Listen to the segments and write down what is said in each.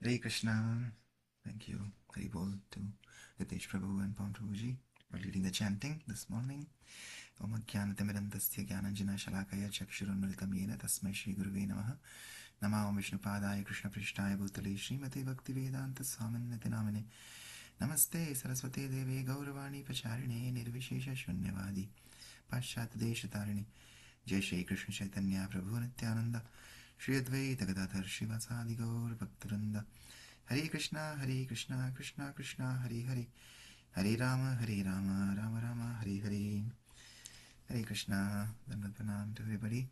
Hare Krishna. Thank you, Hari Bol, to Hitesh Prabhu and Pawan Prabhuji for leading the chanting this morning. Om Jnanatimirandasya Jnananjana Shalakaya Chakshurunmilitam Yena Tasmai Shri Guruve Namaha Namo Vishnupadaya Krishna Prishtaya Bhutale Srimate Bhaktivedanta Swaminati Namine Namaste Saraswate Deve Gauravani Pacharine Nirvishesha Shunyavadi Pashat Deshatarine Jai Shri Krishna Chaitanya Prabhu Nityananda Shri Advaita Gadadhar Shivasadi Gaur Bhaktivinoda Hare Krishna, Krishna Krishna, Hare Hare, Hare Rama, Rama Rama, Hare Hare. Hare Krishna, Dandavat Pranam to everybody.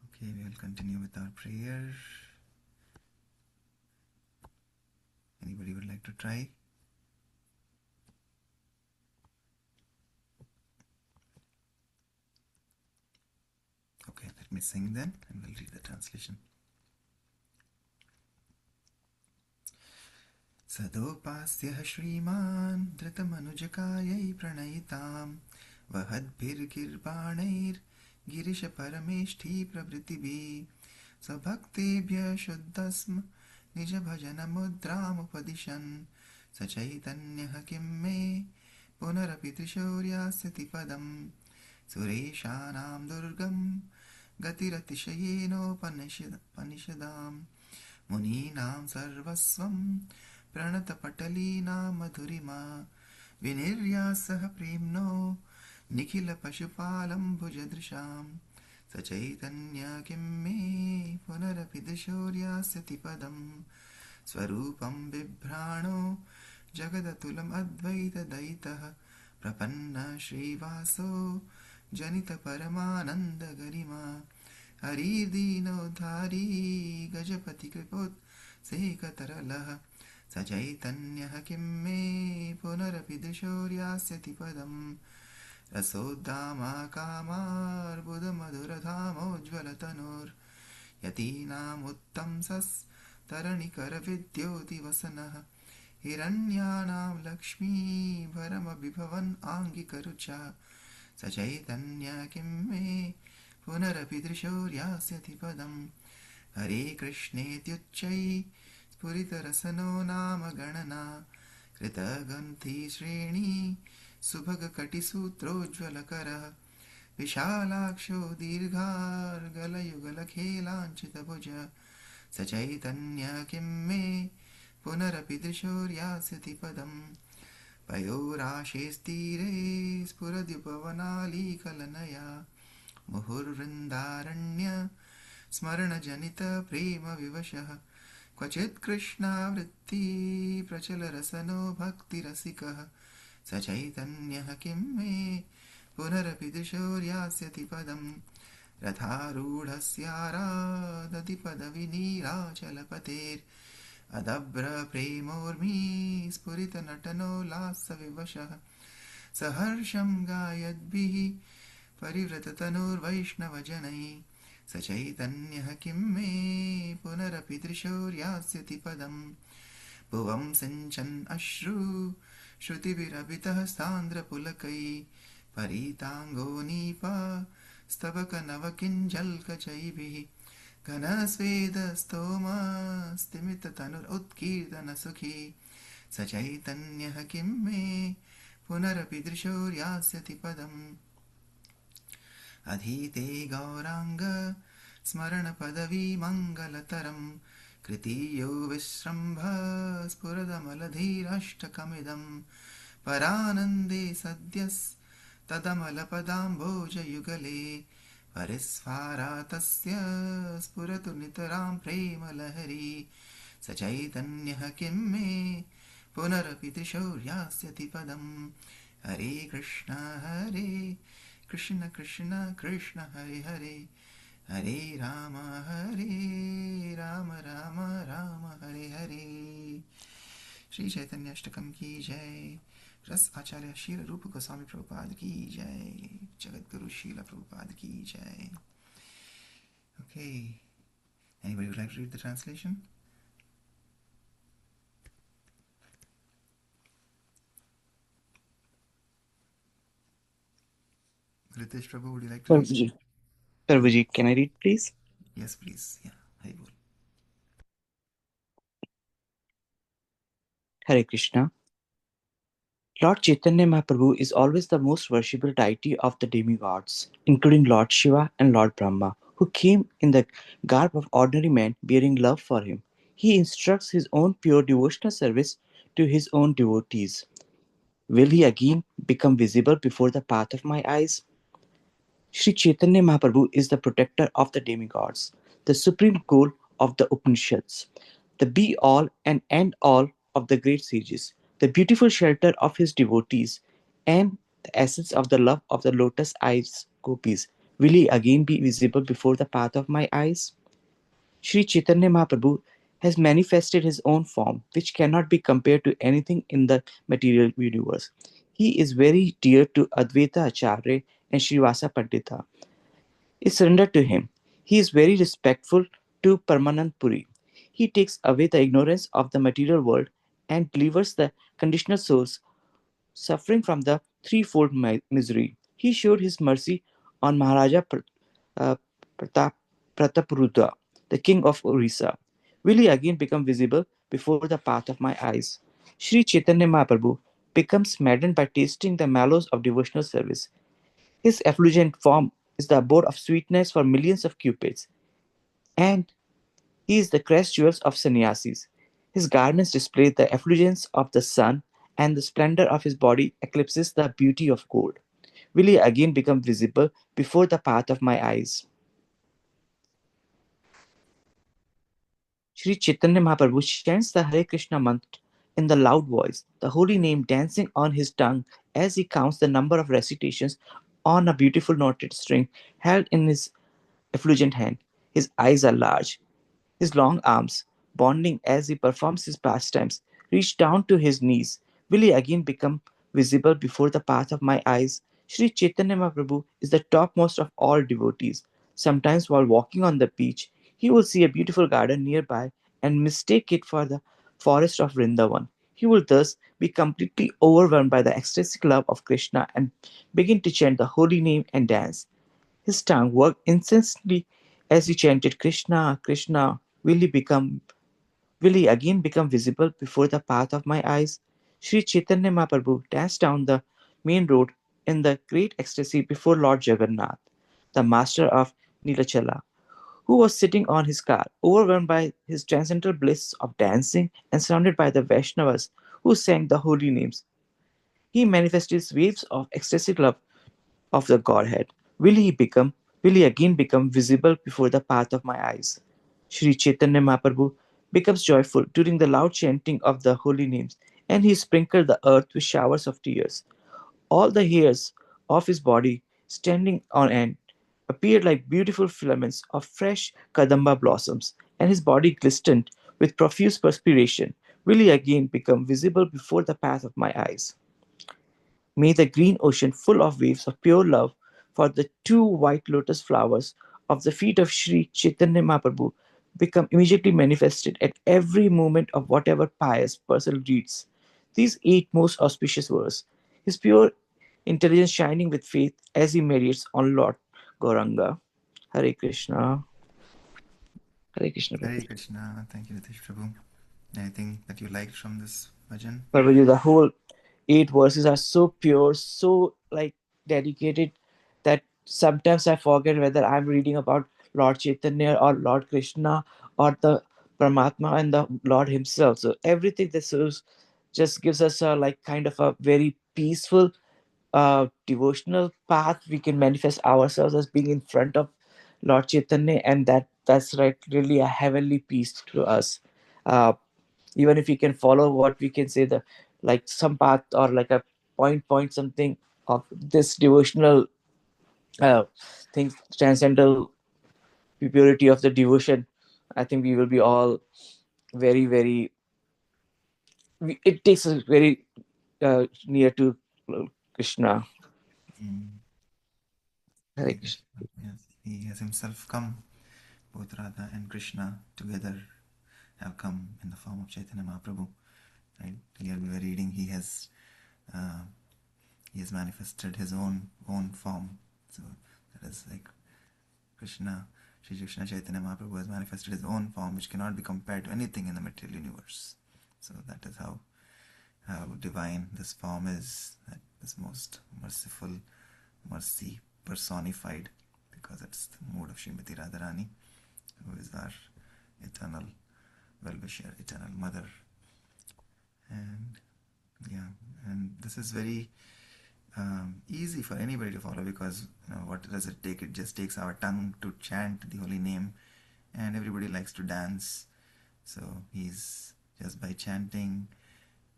Okay, we will continue with our prayer. Anybody would like to try? Okay, let me sing then and we'll read the translation. Sadopasyah Shriman Dritamanujakaयै Pranayitam Vahadbhirgirbaणाir Girisha Parameshti Prabhritibhi Sabhaktebhya Shuddhasm निज भजन मुद्रामुपदिशन् स चैतन्यः किं मे पुनरपि त्रिशौर्यास्यति पदम् सुरेशानां दुर्गं गतिरतिशयेनोपनिषदाम् मुनीनां सर्वस्वं प्रणतपटलीनां मधुरिमा विनिर्यासः प्रेम्णो निखिलपशुपालं भुजदृशाम् स चैतन्य किं मे पुनरपि दिशौर्यास्यति पदम् स्वरूपं बिभ्राणो जगदतुलम् अद्वैतदयितः प्रपन्न श्रीवासो जनितपरमानन्दगरिमा हरिर्दीनोद्धारी गजपतिकृपोत्सेकतरलः स चैतन्यः किं मे पुनरपि दिशौर्यास्यति पदम् रसोद्दामाकामार्बुदमधुरधामोज्ज्वलतनोर्यतीनामुत्तंसस्तरणिकरविद्योतिवसनः हिरण्यानां लक्ष्मीभरमभिभवन् आङ्गिकरुचा स चैतन्य किं मे पुनरपि दृशौर्यास्यति पदम् हरे कृष्णेत्युच्चै स्फुरितरसनो नाम गणना कृतगन्धिश्रेणी सुभगकटिसूत्रोज्ज्वलकरः विशालाक्षो दीर्घार्गलयुगलखेलाञ्छितभुज स चैतन्य किं मे पुनरपि दृशौर्यास्यति पदम् पयोराशेस्तीरे स्फुरद्युपवनालीकलनया मुहुर्वृन्दारण्य स्मरणजनितप्रेमविवशः क्वचित् कृष्णावृत्ति प्रचलरसनो भक्तिरसिकः स चैतन्यः किं मे पुनरपि दिशौर्यास्यति पदम् रथारूढस्यारादति पदविनीराचलपतेर्अदभ्रप्रेमोर्मी स्फुरितनटनोल्लासविवशः सहर्षं गायद्भिः परिवृततनुर्वैष्णवजनैः स चैतन्यः किं मे पुनरपि दृशौर्यास्यति पदम् भुवं सिञ्चन् अश्रु श्रुतिभिरभितः सान्द्रपुलकैः परिताङ्गोनीपा स्तबकनवकिञ्जल्कचैभिः घनस्वेदस्तोमस्तिमिततनुरुत्कीर्तनसुखी स चैतन्यः किं मे पुनरपि दृशौर्यास्यति पदम् अधीते गौराङ्ग स्मरणपदवीमङ्गलतरम् कृतीयो विश्रम्भ स्फुरदमलधीरष्टकमिदम् परानन्दे सद्यस्तदमलपदाम्भोजयुगले परिस्फारा तस्य स्फुरतु नितरां प्रेमलहरी स चैतन्यः किं मे पुनरपि त्रिशौर्यास्यति पदम् हरे कृष्ण कृष्ण कृष्ण कृष्ण हरे हरे हरे राम राम राम हरे हरे। श्री चैतन्य अष्टकम की जय। रस आचार्य शील रूप गोस्वामी प्रभुपाद की जय। जगत गुरु शील प्रभुपाद की जय। Okay, anybody would like to read the translation? Ritesh Prabhu, would you like to read? Prabhuji, can I read, please? Yes, please. Yeah, Hari Bol. Hare Krishna. Lord Chaitanya Mahaprabhu is always the most worshipable deity of the demigods, including Lord Shiva and Lord Brahma, who came in the garb of ordinary men bearing love for him. He instructs his own pure devotional service to his own devotees. Will he again become visible before the path of my eyes? Sri Chaitanya Mahaprabhu is the protector of the demigods, the supreme goal of the Upanishads, the be all and end all of the great sages, the beautiful shelter of his devotees, and the essence of the love of the lotus eyes gopis. Will he again be visible before the path of my eyes? Sri Chaitanya Mahaprabhu has manifested his own form, which cannot be compared to anything in the material universe. He is very dear to Advaita Acharya and Srivasa Pandita is surrendered to him. He is very respectful to Paramanand Puri. He takes away the ignorance of the material world and delivers the conditional souls suffering from the threefold misery. He showed his mercy on Maharaja uh, Pratap, Prataparudra, the king of Orissa. Will he again become visible before the path of my eyes? Sri Chaitanya Mahaprabhu becomes maddened by tasting the mallows of devotional service. His effulgent form is the abode of sweetness for millions of cupids, and he is the crest jewels of sannyasis. His garments display the effulgence of the sun, and the splendor of his body eclipses the beauty of gold. Will he again become visible before the path of my eyes? Sri Chaitanya Mahaprabhu chants the Hare Krishna mantra in the loud voice, the holy name dancing on his tongue as he counts the number of recitations on a beautiful knotted string held in his effulgent hand. His eyes are large. His long arms, bonding as he performs his pastimes, reach down to his knees. Will he again become visible before the path of my eyes? Sri Chaitanya Mahaprabhu is the topmost of all devotees. Sometimes, while walking on the beach, he will see a beautiful garden nearby and mistake it for the forest of Vrindavan. He will thus be completely overwhelmed by the ecstatic love of Krishna and begin to chant the holy name and dance. His tongue worked incessantly as he chanted Krishna, Krishna. Will he again become visible before the path of my eyes? Sri Chaitanya Mahaprabhu danced down the main road in the great ecstasy before Lord Jagannath, the master of Nilachala, who was sitting on his car, overwhelmed by his transcendental bliss of dancing and surrounded by the Vaishnavas who sang the holy names. He manifested waves of ecstatic love of the Godhead. Will he again become visible before the path of my eyes? Sri Chaitanya Mahaprabhu becomes joyful during the loud chanting of the holy names, and he sprinkled the earth with showers of tears. All the hairs of his body, standing on end, appeared like beautiful filaments of fresh kadamba blossoms, and his body glistened with profuse perspiration. Will he again become visible before the path of my eyes? May the green ocean, full of waves of pure love for the two white lotus flowers of the feet of Sri Chaitanya Mahaprabhu, become immediately manifested at every moment of whatever pious person reads these eight most auspicious verses. His pure intelligence shining with faith as he meditates on Lord Gauranga. Hare Krishna. Hare Krishna. Hare Krishna. Thank you, Nitish Prabhu. Anything that you liked from this bhajan? Parvati, the whole eight verses are so pure, so like dedicated that sometimes I forget whether I'm reading about Lord Chaitanya or Lord Krishna or the Paramatma and the Lord Himself. So everything that serves just gives us a like kind of a very peaceful devotional path. We can manifest ourselves as being in front of Lord Chaitanya, and that's right really a heavenly peace to us. Uh, Even if we can follow what we can say the like some path or like a point something of this devotional thing, transcendental purity of the devotion, I think we will be all very it takes us very near to Krishna. Mm. Hare Hare Krishna. Krishna. Yes, he has himself come. Both Radha and Krishna together have come in the form of Chaitanya Mahaprabhu. Right? Here we were reading uh, he has manifested his own form. So that is like Krishna, Sri Krishna Chaitanya Mahaprabhu has manifested his own form, which cannot be compared to anything in the material universe. So that is how how divine this form is, that this most merciful mercy personified, because it's the mood of Srimati Radharani, who is our eternal well-wisher, eternal mother. And yeah, and this is very easy for anybody to follow, because what does it take? It just takes our tongue to chant the holy name, and everybody likes to dance. So he's just by chanting,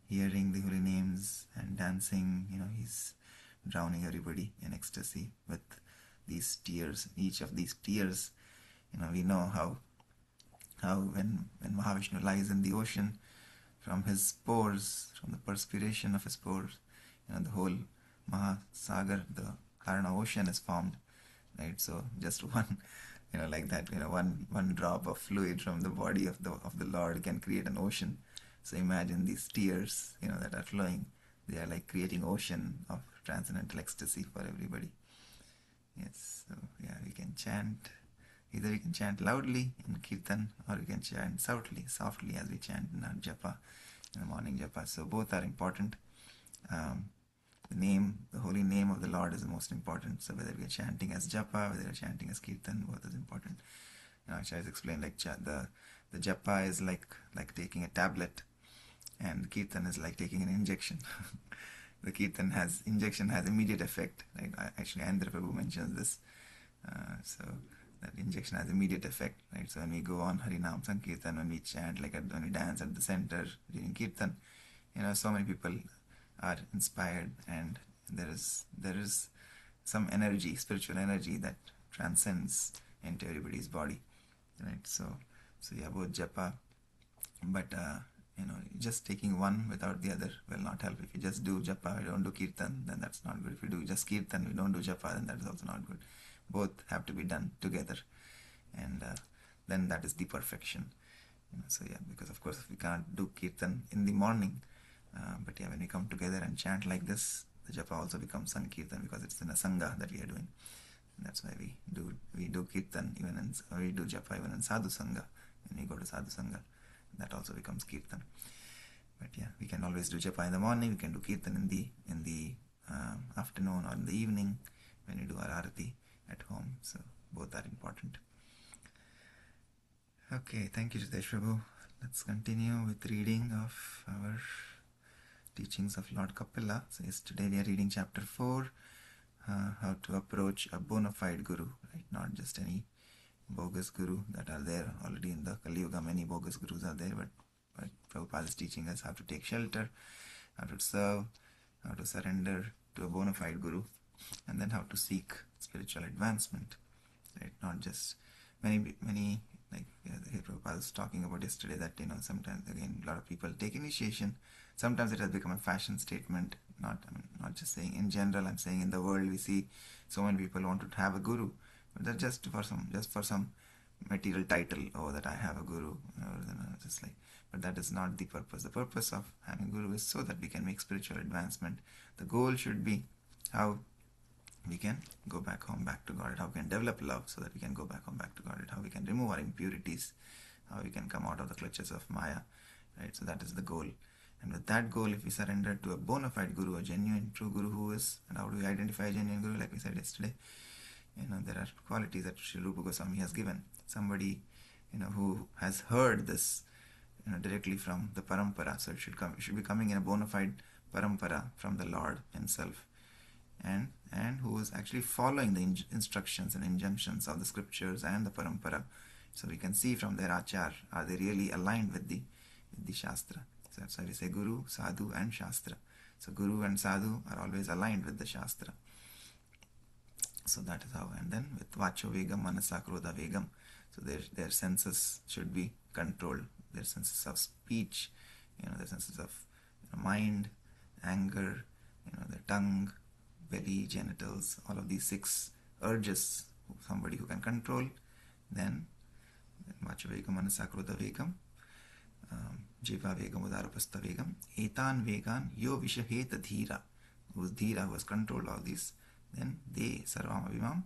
hearing the holy names and dancing, he's drowning everybody in ecstasy with these tears. Each of these tears, we know how when Mahavishnu lies in the ocean, from his pores, from the perspiration of his pores, the whole Mahasagar, the Karna ocean is formed, right? So just one, like that, one drop of fluid from the body of the Lord can create an ocean. So imagine these tears, that are flowing. They are like creating ocean of transcendental ecstasy for everybody. Yes, so yeah, we can chant. Either we can chant loudly in Kirtan, or we can chant softly as we chant in our japa, in the morning japa. So both are important. The holy name of the Lord is the most important. So whether we are chanting as japa, whether we are chanting as Kirtan, both is important. Acharya explained like the japa is like taking a tablet, and Kirtan is like taking an injection. The Kirtan injection has immediate effect. Right? Actually, Andhra Prabhu mentions this. So that injection has immediate effect, right? So when we go on Harinam Sankirtan, when we chant, when we dance at the center during Kirtan, so many people are inspired, and there is some energy, spiritual energy, that transcends into everybody's body, right? So yeah, both japa, but just taking one without the other will not help. If you just do japa, we don't do kirtan, then that's not good. If you do just kirtan, we don't do japa, then that is also not good. Both have to be done together, and then that is the perfection. So yeah, because of course we can't do kirtan in the morning, but yeah, when we come together and chant like this, the japa also becomes sankirtan, because it's in a sangha that we are doing. And that's why we do kirtan we do japa even in sadhu sangha. When we go to sadhu sangha, that also becomes kirtan. But yeah, we can always do japa in the morning. We can do kirtan in the afternoon or in the evening when we do our arati at home. So both are important. Okay, thank you, Jitesh Prabhu. Let's continue with reading of our teachings of Lord Kapila. So yes, today we are reading chapter 4, how to approach a bona fide guru, right? Not just any bogus guru that are there already in the Kali Yuga. Many bogus gurus are there, but Prabhupada is teaching us how to take shelter, how to serve, how to surrender to a bona fide guru, and then how to seek spiritual advancement, right? Not just many like Prabhupada was talking about yesterday, that sometimes again a lot of people take initiation. Sometimes it has become a fashion statement. Not just saying in general. I'm saying in the world we see so many people want to have a guru, but that's just for some material title. Oh, that I have a guru, just like. But that is not the purpose. The purpose of having a guru is so that we can make spiritual advancement. The goal should be how we can go back home, back to God, how we can develop love so that we can go back home, back to God, how we can remove our impurities, how we can come out of the clutches of Maya, right? So that is the goal. And with that goal, if we surrender to a bona fide guru, a genuine, true guru, who is, and how do we identify a genuine guru? Like we said yesterday, there are qualities that Sri Rupa Goswami has given. Somebody, who has heard this, directly from the parampara. So it should be coming in a bona fide parampara from the Lord himself, and who is actually following the instructions and injunctions of the scriptures and the parampara. So we can see from their achar, are they really aligned with the shastra? So that's why we say Guru, Sadhu and Shastra. So Guru and Sadhu are always aligned with the Shastra. So that is how. And then with Vacho Vegam, Manasa Krodha Vegam. So their senses should be controlled. Their senses of speech, their senses of mind, anger, their tongue, belly, genitals, all of these 6 urges, somebody who can control. Then Vacho Vegam, Manasa Krodha Vegam, Jiva Vegam, Udarapastha Vegam, Etan Vegan, Yo Vishaheta Dhira, who is Dhira, who has controlled all these. Then they, Sarvam Avimam,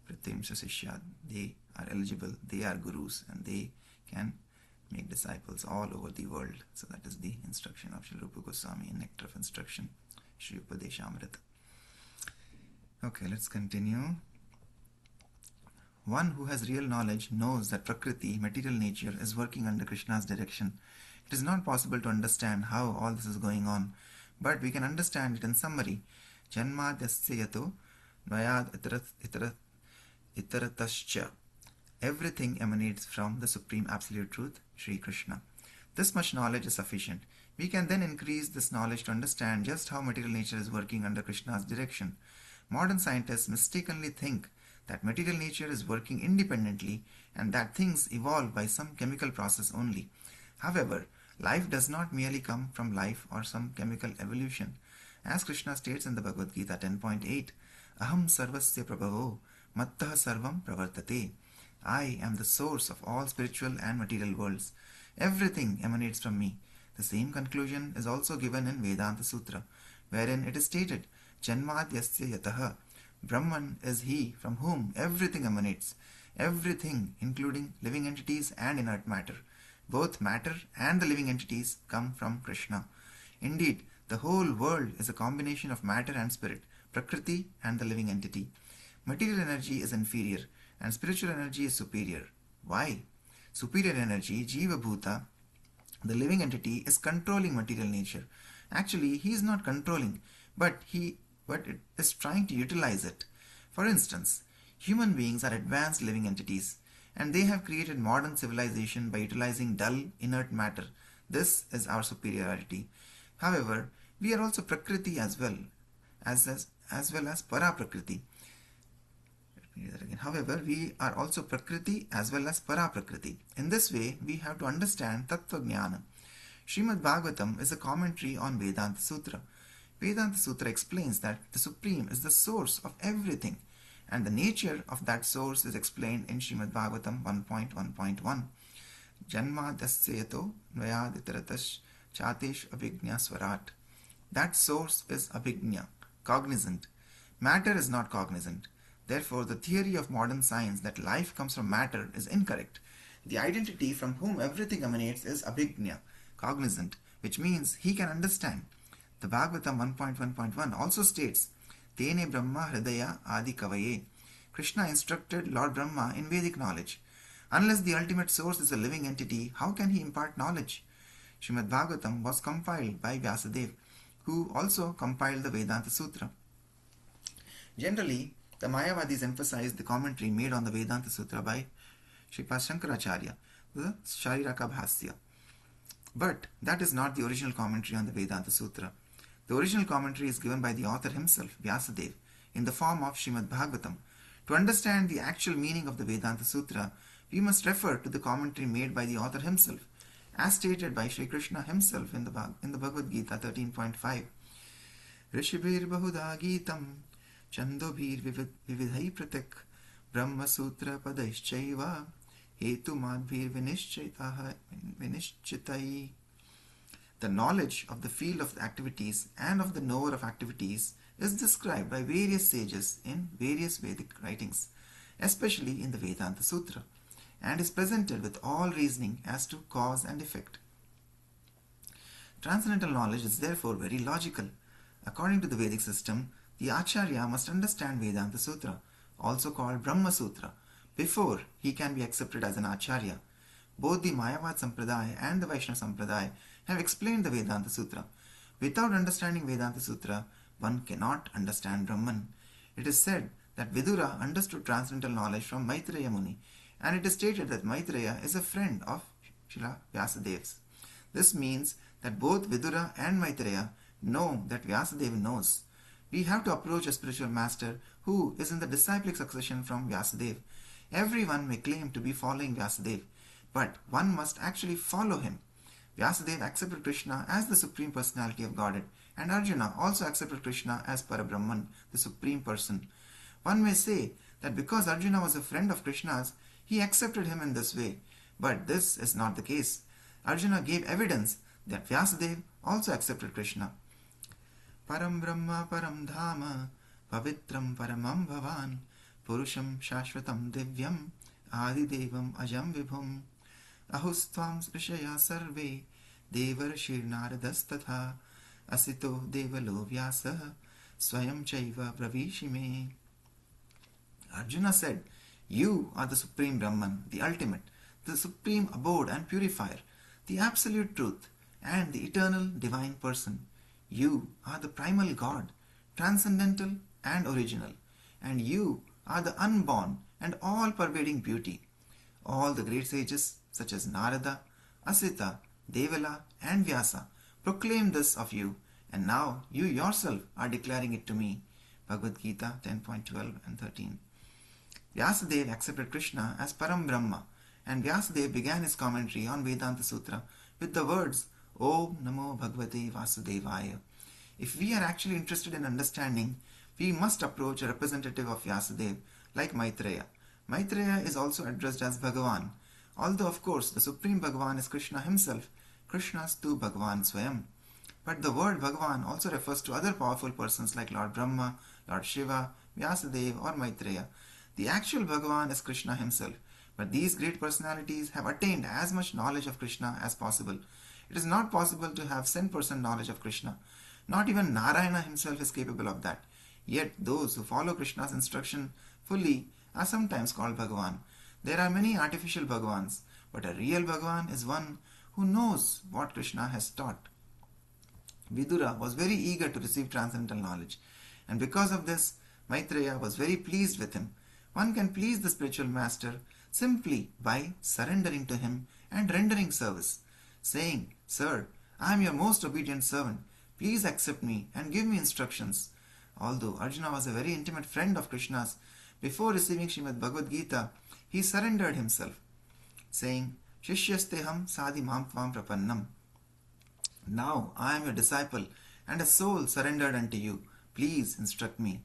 Pratyamsa Sishyad, they are eligible, they are gurus, and they can make disciples all over the world. So that is the instruction of Sri Rupa Goswami in Nectar of Instruction, Sri Upadeshamrita. Okay, let's continue. One who has real knowledge knows that Prakriti, material nature, is working under Krishna's direction. It is not possible to understand how all this is going on, but we can understand it in summary. Janmadhyasya yato dvayad itaratascha. Everything emanates from the Supreme Absolute Truth, Sri Krishna. This much knowledge is sufficient. We can then increase this knowledge to understand just how material nature is working under Krishna's direction. Modern scientists mistakenly think that material nature is working independently and that things evolve by some chemical process only. However, life does not merely come from life or some chemical evolution. As Krishna states in the Bhagavad Gita 10.8, Aham sarvasya prabhavo mattah sarvam pravartate. I am the source of all spiritual and material worlds. Everything emanates from me. The same conclusion is also given in Vedanta Sutra, wherein it is stated, Janmadhyasya yataha. Brahman is he from whom everything emanates. Everything, including living entities and inert matter. Both matter and the living entities come from Krishna. Indeed, the whole world is a combination of matter and spirit, Prakriti and the living entity. Material energy is inferior and spiritual energy is superior. Why? Superior energy, Jiva Bhuta, the living entity, is controlling material nature. Actually, he is not controlling, but it is trying to utilize it. For instance, human beings are advanced living entities, and they have created modern civilization by utilizing dull, inert matter. This is our superiority. However, we are also Prakriti as well as Para Prakriti. However, we are also Prakriti as well as Para Prakriti. In this way, we have to understand Tattva Jnana. Srimad Bhagavatam is a commentary on Vedanta Sutra. Vedanta Sutra explains that the Supreme is the source of everything, and the nature of that source is explained in Srimad Bhagavatam 1.1.1. Janmadhyasya yato dvayaditaratas chatesh abhignya swarat. That source is abhignya, cognizant. Matter is not cognizant. Therefore, the theory of modern science that life comes from matter is incorrect. The identity from whom everything emanates is abhignya, cognizant, which means he can understand. The Bhagavatam 1.1.1 also states, Tene Brahma Hridaya Adi Kavaye. Krishna instructed Lord Brahma in Vedic knowledge. Unless the ultimate source is a living entity, how can he impart knowledge? Srimad Bhagavatam was compiled by Vyasadeva, who also compiled the Vedanta Sutra. Generally, the Mayavadis emphasize the commentary made on the Vedanta Sutra by Sripad Shankaracharya, the Shariraka Bhasya. But that is not the original commentary on the Vedanta Sutra. The original commentary is given by the author himself, Vyasadeva, in the form of Srimad Bhagavatam. To understand the actual meaning of the Vedanta Sutra, we must refer to the commentary made by the author himself, as stated by Sri Krishna himself in the Bhagavad Gita 13.5. Rishibhir Bahuda Gitam Chandobhir Vividhai Pratik Brahma Sutra Padaishchaiva Hetu Madbhir Vinishchitai. The knowledge of the field of activities and of the knower of activities is described by various sages in various Vedic writings, especially in the Vedanta Sutra, and is presented with all reasoning as to cause and effect. Transcendental knowledge is therefore very logical. According to the Vedic system, the Acharya must understand Vedanta Sutra, also called Brahma Sutra, before he can be accepted as an Acharya. Both the Mayavad Sampradaya and the Vaishnava Sampradaya have explained the Vedanta Sutra. Without understanding Vedanta Sutra, one cannot understand Brahman. It is said that Vidura understood transcendental knowledge from Maitreya Muni, and it is stated that Maitreya is a friend of Srila Vyasadeva. This means that both Vidura and Maitreya know that Vyasadeva knows. We have to approach a spiritual master who is in the disciplic succession from Vyasadeva. Everyone may claim to be following Vyasadeva, but one must actually follow him. Vyasadeva accepted Krishna as the Supreme Personality of Godhead, and Arjuna also accepted Krishna as Parabrahman, the Supreme Person. One may say that because Arjuna was a friend of Krishna's, he accepted him in this way, but this is not the case. Arjuna gave evidence that Vyasadeva also accepted Krishna. Param Brahma Param Dhama Pavitram Paramam Bhavan Purusham Shashvatam Divyam Adidevam Ajam Vibhum. Ahustvam sprishaya sarve devarshirnaradastatha asito devalo vyasah swayam chaiva pravishime. Arjuna said, "You are the Supreme Brahman, the ultimate, the supreme abode and purifier, the absolute truth, and the eternal divine person. You are the primal God, transcendental and original, and you are the unborn and all-pervading beauty. All the great sages such as Narada, Asita, Devala, and Vyasa proclaim this of you, and now you yourself are declaring it to me." Bhagavad Gita 10.12 and 13. Vyasadeva accepted Krishna as Param Brahma, and Vyasadeva began his commentary on Vedanta Sutra with the words Om Namo Bhagavate Vasudevaya. If we are actually interested in understanding, we must approach a representative of Vyasadeva like Maitreya. Maitreya is also addressed as Bhagavan, although of course the Supreme Bhagavan is Krishna himself, Krishnastu Bhagavan Swayam. But the word Bhagavan also refers to other powerful persons like Lord Brahma, Lord Shiva, Vyasadeva or Maitreya. The actual Bhagavan is Krishna himself, but these great personalities have attained as much knowledge of Krishna as possible. It is not possible to have 100% knowledge of Krishna. Not even Narayana himself is capable of that. Yet those who follow Krishna's instruction fully are sometimes called Bhagavan. There are many artificial Bhagavans, but a real Bhagavan is one who knows what Krishna has taught. Vidura was very eager to receive transcendental knowledge, and because of this, Maitreya was very pleased with him. One can please the spiritual master simply by surrendering to him and rendering service, saying, "Sir, I am your most obedient servant. Please accept me and give me instructions." Although Arjuna was a very intimate friend of Krishna's, before receiving Srimad Bhagavad Gita, he surrendered himself, saying, "Shishyasteham sadi mam tvam prapannam." Now I am your disciple and a soul surrendered unto you. Please instruct me.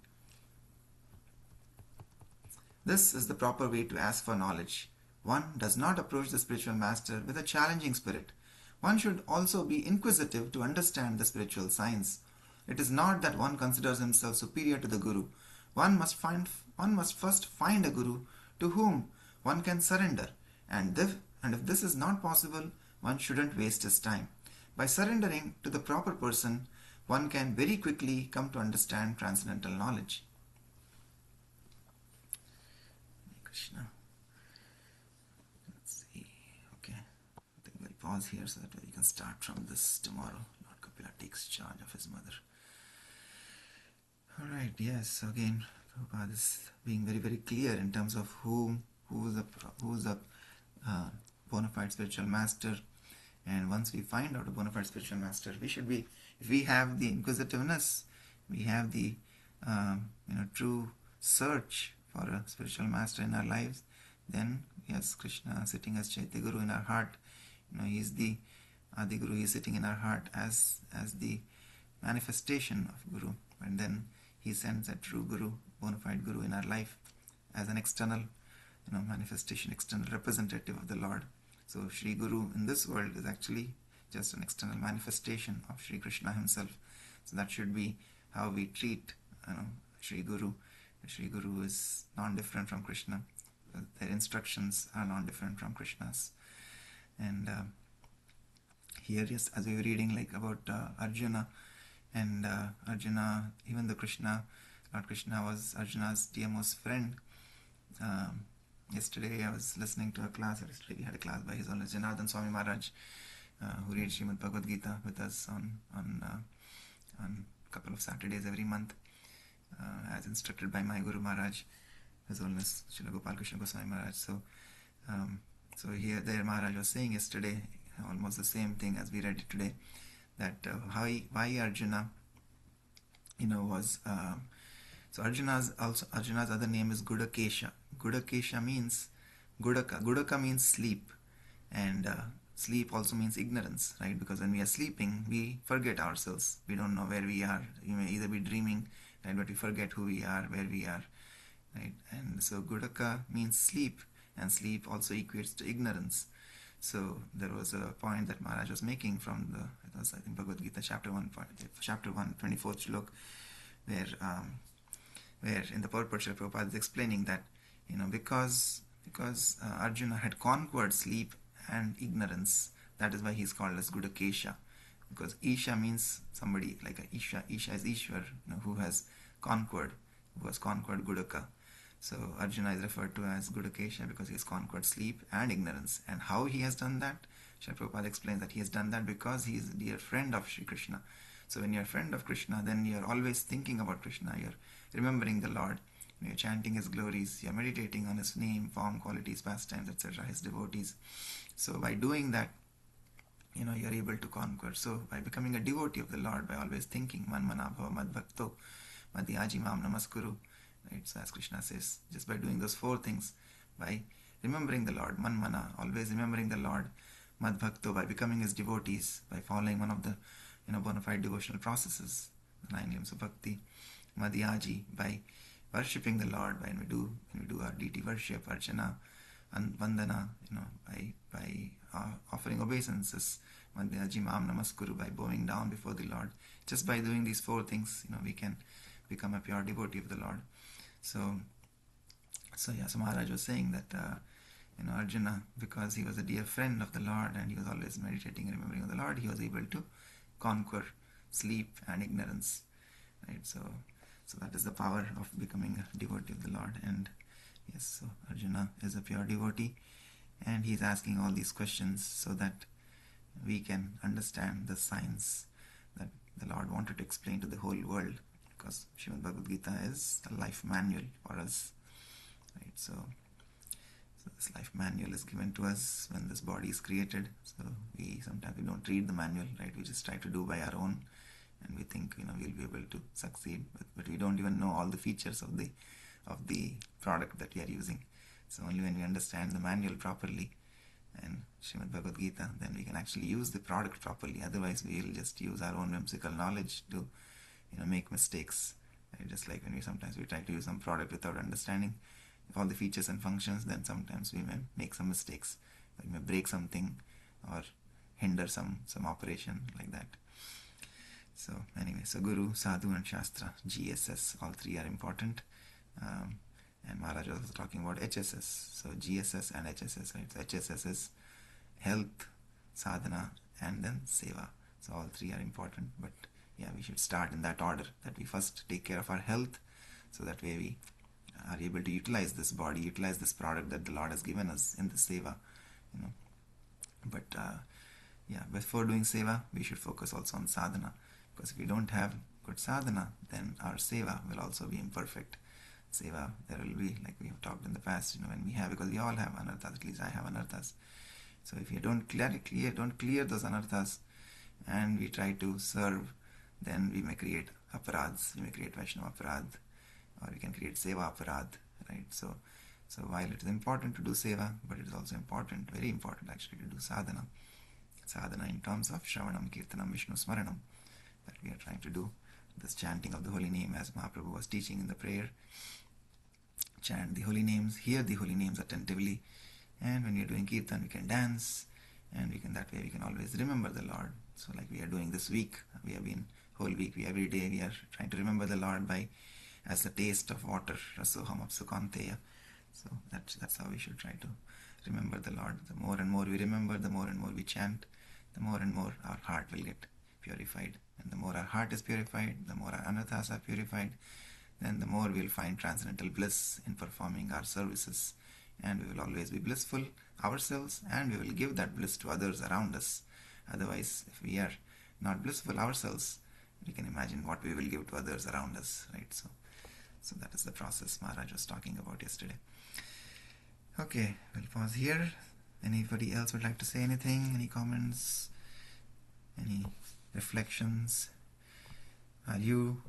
This is the proper way to ask for knowledge. One does not approach the spiritual master with a challenging spirit. One should also be inquisitive to understand the spiritual science. It is not that one considers himself superior to the Guru. One must first find a Guru to whom one can surrender, and if this is not possible, one shouldn't waste his time. By surrendering to the proper person, one can very quickly come to understand transcendental knowledge. Krishna. Let's see. Okay. I think we'll pause here so that we can start from this tomorrow. Lord Kapila takes charge of his mother. Alright, yes, again, Prabhupada is being very, very clear in terms of who's a bona fide spiritual master. And once we find out a bona fide spiritual master, we should be, if we have the inquisitiveness, we have the true search for a spiritual master in our lives, then yes, Krishna sitting as Chaitya Guru in our heart, he is the Adi Guru, he is sitting in our heart as the manifestation of Guru, and then he sends a true Guru, bona fide Guru in our life as an external manifestation, external representative of the Lord. So Sri Guru in this world is actually just an external manifestation of Sri Krishna himself. So that should be how we treat Sri Guru. Sri Guru is non-different from Krishna. Their instructions are non-different from Krishna's. And here, yes, as we were reading about Arjuna, and Arjuna, even though Lord Krishna was Arjuna's dearmost friend, yesterday I was listening to a class, yesterday we had a class by His Holiness Janardhan Swami Maharaj, who reads Srimad Bhagavad Gita with us on a couple of Saturdays every month, as instructed by my Guru Maharaj, His Holiness Srila Gopal Krishna Goswami Maharaj. So here there Maharaj was saying yesterday almost the same thing as we read it today, that why Arjuna was so Arjuna's other name is Gudakesha. Gudakesha means Gudaka means sleep, and sleep also means ignorance, right? Because when we are sleeping, we forget ourselves. We don't know where we are. You may either be dreaming, right, but we forget who we are, where we are, right? And so Gudaka means sleep, and sleep also equates to ignorance. So there was a point that Maharaj was making from I think Bhagavad Gita chapter 1, 24th shlok, where in the purport Srila Prabhupada is explaining that because Arjuna had conquered sleep and ignorance. That is why he's called as Gudakesha, because Isha means somebody like a Isha. Isha is Ishwar, who has conquered, Gudaka. So Arjuna is referred to as Gudakesha because he has conquered sleep and ignorance. And how he has done that? Srila Prabhupada explains that he has done that because he is a dear friend of Sri Krishna. So when you're a friend of Krishna, then you're always thinking about Krishna, you're remembering the Lord, you're chanting his glories, you're meditating on his name, form, qualities, pastimes, etc., his devotees. So by doing that, you're able to conquer. So by becoming a devotee of the Lord, by always thinking man mana bhava mad bhakto madhyaji mam namaskuru, right? So as Krishna says, just by doing those four things, by remembering the Lord, man mana, always remembering the Lord, mad bhakto, by becoming his devotees, by following one of the bona fide devotional processes, the 9 limbs of bhakti, madhyaji, by worshipping the Lord, when we do our deity worship, archana, and vandana, by offering obeisances, madhyaji mam namaskuru, by bowing down before the Lord. Just by doing these four things, we can become a pure devotee of the Lord. So Maharaj was saying that Arjuna, because he was a dear friend of the Lord and he was always meditating and remembering of the Lord, he was able to conquer sleep and ignorance, right? So that is the power of becoming a devotee of the Lord. And yes, so Arjuna is a pure devotee, and he is asking all these questions so that we can understand the science that the Lord wanted to explain to the whole world, because Srimad Bhagavad Gita is a life manual for us, right? So this life manual is given to us when this body is created. So sometimes we don't read the manual, right? We just try to do by our own, and we think we'll be able to succeed, but we don't even know all the features of the product that we are using. So only when we understand the manual properly and Srimad Bhagavad Gita, then we can actually use the product properly. Otherwise, we'll just use our own whimsical knowledge to make mistakes. Right? Just like when sometimes we try to use some product without understanding all the features and functions, then sometimes we may make some mistakes. We may break something or hinder some operation like that. So anyway, so Guru, Sadhu and Shastra, GSS, all three are important. And Maharaj was talking about HSS. So GSS and HSS, right? So HSS is health, sadhana, and then seva. So all three are important, but yeah, we should start in that order, that we first take care of our health, so that way we are able to utilize this body, utilize this product that the Lord has given us in the seva, But before doing seva, we should focus also on sadhana, because if we don't have good sadhana, then our seva will also be imperfect. Seva, there will be, like we have talked in the past, when we have, because we all have anarthas, at least I have anarthas. So if you don't clear those anarthas, and we try to serve, then we may create aparads, we may create Vaishnava aparad, or we can create seva aparad, right? So while it is important to do seva, but it is also important, very important actually, to do sadhana. Sadhana in terms of Shravanam, Kirtanam, Vishnu Smaranam, that we are trying to do. This chanting of the holy name, as Mahaprabhu was teaching in the prayer. Chant the holy names, hear the holy names attentively, and when we are doing kirtan, we can dance, and that way we can always remember the Lord. So like we are doing this week, we have been whole week, every day we are trying to remember the Lord as the taste of water, rasoham apsukanteya. So that's how we should try to remember the Lord. The more and more we remember, the more and more we chant, the more and more our heart will get purified. And the more our heart is purified, the more our anarthas are purified, then the more we will find transcendental bliss in performing our services. And we will always be blissful ourselves, and we will give that bliss to others around us. Otherwise, if we are not blissful ourselves, we can imagine what we will give to others around us, right? So that is the process Maharaj was talking about yesterday. Okay, we'll pause here. Anybody else would like to say anything? Any comments? Any reflections? Are you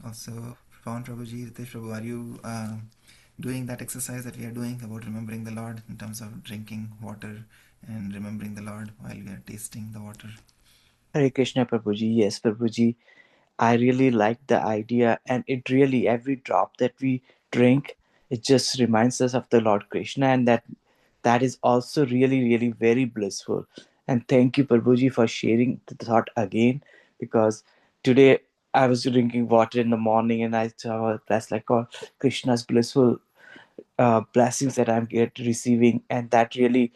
also, Pawan Prabhuji, Ritesh Prabhu, are you doing that exercise that we are doing about remembering the Lord in terms of drinking water and remembering the Lord while we are tasting the water? Hare Krishna, Prabhuji. Yes, Prabhuji. I really like the idea, and it really, every drop that we drink, it just reminds us of the Lord Krishna, and that is also really, really very blissful. And thank you, Prabhuji, for sharing the thought again, because today I was drinking water in the morning, and I saw that's like all Krishna's blissful blessings that I'm get receiving, and that really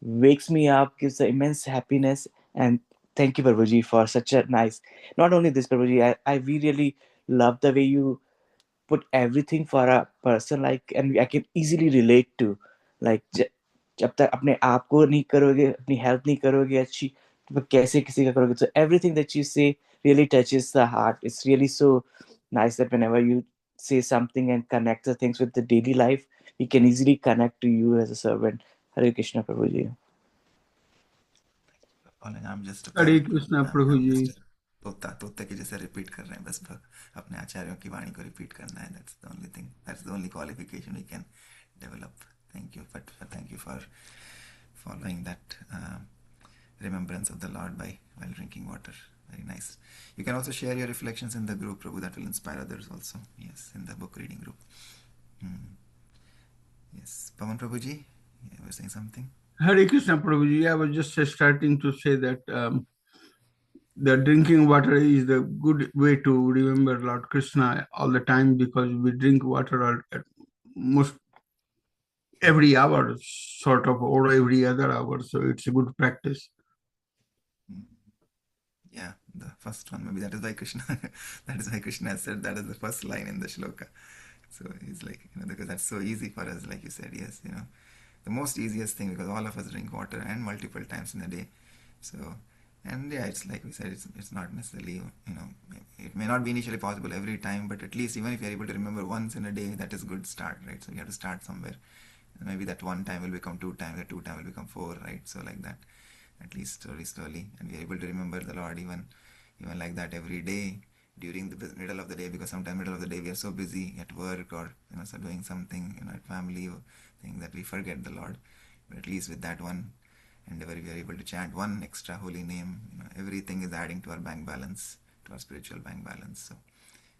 wakes me up, gives the immense happiness. And thank you, Prabhuji, for such a nice. Not only this, Prabhuji, I really love the way you put everything for a person, like, and I can easily relate to, like, जब तक अपने आप को नहीं करोगे, अपनी health नहीं करोगे अच्छी, तो कैसे किसी का करोगे? So everything that you say really touches the heart. It's really so nice that whenever you say something and connect the things with the daily life, we can easily connect to you as a servant. Hare Krishna, Prabhuji. I'm just a Hare parrot, Krishna I'm Prabhu ji. just a तोता तोते के जैसे repeat कर रहे हैं बस अपने आचार्यों की वाणी को रिपीट करना है. That's the only thing, that's the only qualification we can develop. Thank you, but thank you for following that remembrance of the Lord by while drinking water. Very nice. You can also share your reflections in the group, Prabhu, that will inspire others also. Yes, in the book reading group. Yes, Pavan Prabhuji, you were saying something? Hare Krishna Prabhu ji. I was just starting to say that the drinking water is the good way to remember Lord Krishna all the time, because we drink water at most every hour, sort of, or every other hour. So it's a good practice. Yeah, the first one, maybe that is why Krishna that is why Krishna has said that is the first line in the shloka. So he's like, because that's so easy for us, like you said. Yes, the most easiest thing, because all of us drink water and multiple times in a day. So, and yeah, it's like we said, it's not necessarily, it may not be initially possible every time, but at least even if you're able to remember once in a day, that is good start, right? So you have to start somewhere. And maybe that one time will become 2 times, that 2 time will become 4, right? So like that, at least slowly, and we are able to remember the Lord even like that every day during the middle of the day, because sometimes middle of the day we are so busy at work or so doing something at family or thing that we forget the Lord. But at least with that one endeavor, we are able to chant one extra holy name. Everything is adding to our bank balance, to our spiritual bank balance. So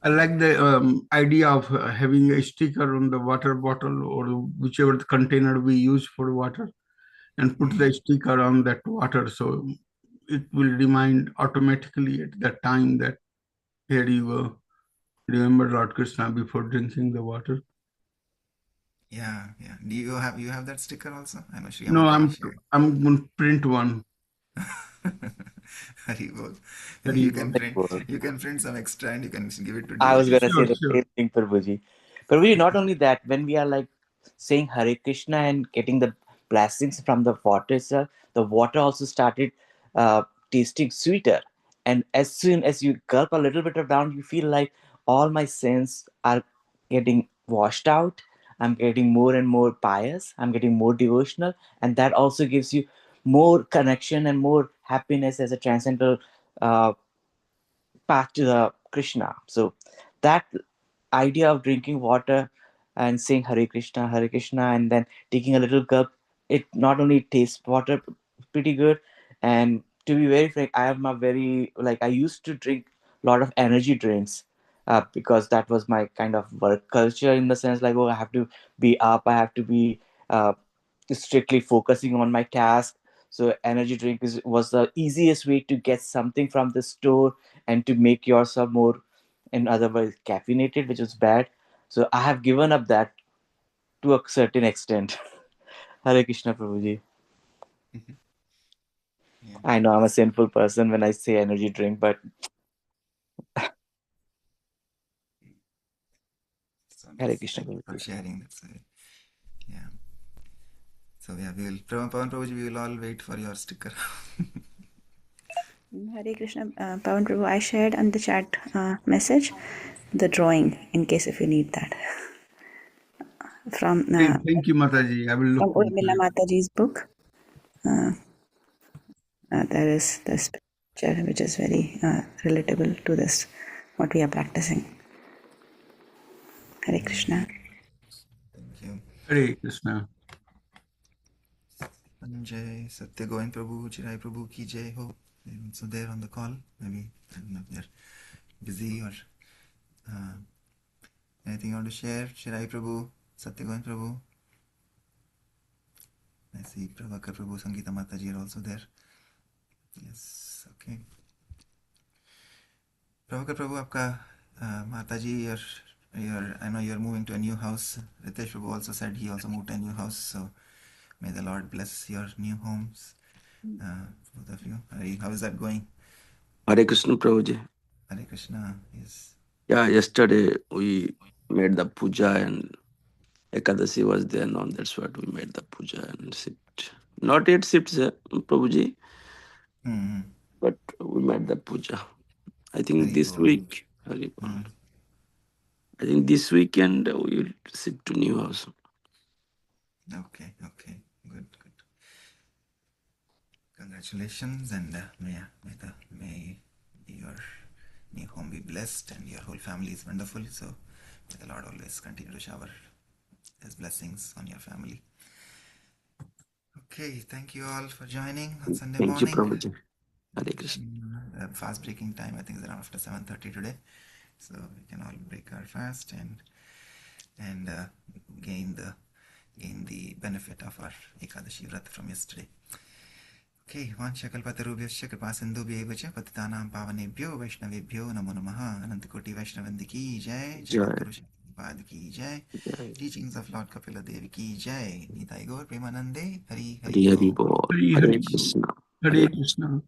I like the idea of having a sticker on the water bottle or whichever the container we use for water, and put the sticker on that water, so it will remind automatically at that time that here you go, remember Lord Krishna before drinking the water. yeah. Do you have that sticker also? I know Shri No, Amataji shared. I'm going to print one. Haribol. Very well. You can print some extra and you can give it to I was devotees. gonna say Sure, the sure. same thing, Prabhuji. Prabhuji, not only that, when we are like saying Hare Krishna and getting the blessings from the water itself, the water also started tasting sweeter. And as soon as you gulp a little bit of down, you feel like all my sins are getting washed out. I'm getting more and more pious. I'm getting more devotional, and that also gives you more connection and more happiness as a transcendental uh, path to the Krishna. So that idea of drinking water and saying Hare Krishna, and then taking a little gulp, it not only tastes water pretty good, and to be very frank, I am a very, like, I used to drink a lot of energy drinks because that was my kind of work culture, in the sense like, oh, I have to be up, I have to be uh, strictly focusing on my task. So energy drink was the easiest way to get something from the store and to make yourself more, in other words, caffeinated, which was bad. So I have given up that to a certain extent. Hare Krishna, Prabhuji. Yeah. I know I'm a sinful person when I say energy drink, but So Hare nice. Krishna, Thank you for Prabhuji. sharing. That's yeah. So yeah, Pawan Prabhuji, we will all wait for your sticker. Hare Krishna, Pawan Prabhu, I shared on the chat message the drawing in case if you need that from Thank you, Mataji. I will look into Urmila it. Mataji's book. There is this picture which is very relatable to this, what we are practicing. Hare Krishna. Thank you. Hare Krishna. Jai Satya Govind Prabhu, Chirai Prabhu ki jai ho. They're also there on the call. Maybe I don't know if they're busy or anything you want to share. Chirai Prabhu, Satya Govind Prabhu. I see Prabhakar Prabhu, Sangeeta Mataji are also there. Yes, okay. Prabhakar Prabhu, आपका Mataji, I know you're moving to a new house. Ritesh Prabhu also said he also moved to a new house. So May the Lord bless your new homes, both of you. How is that going? Hare Krishna Prabhuji. Hare Krishna. Yes. Yeah, yesterday we made the puja and Ekadasi was there. Now that's what we made the puja and sipped. Not yet sipped, Prabhuji, Mm-hmm. but we made the puja. I think Hari this Bol. week, Hari Bol. I think this weekend we will sit to new house. Okay. Good. Congratulations, and may your new home be blessed and your whole family is wonderful. So may the Lord always continue to shower His blessings on your family. Okay, thank you all for joining on Sunday Thank you, morning. Prabhuji. Hare Krishna. Fast breaking time, I think, is around after 7:30 today, so we can all break our fast and gain the benefit of our Ekadashi Vrat from yesterday. Okay, Vanchakalpatarubhyascha Kripasindhubhyaiva cha Patitanam Pavanebhyo Vaishnavebhyo Namo Namaha. Anantakoti Vaishnavandi ki jai, Jagadguru Shaktipada ki jai, teachings of Lord Kapila Devi ki jai, Nitai Gaur Premanande, Hari Hari Bol. Bol. Hare Hare Hare. Krishna. Hare Krishna.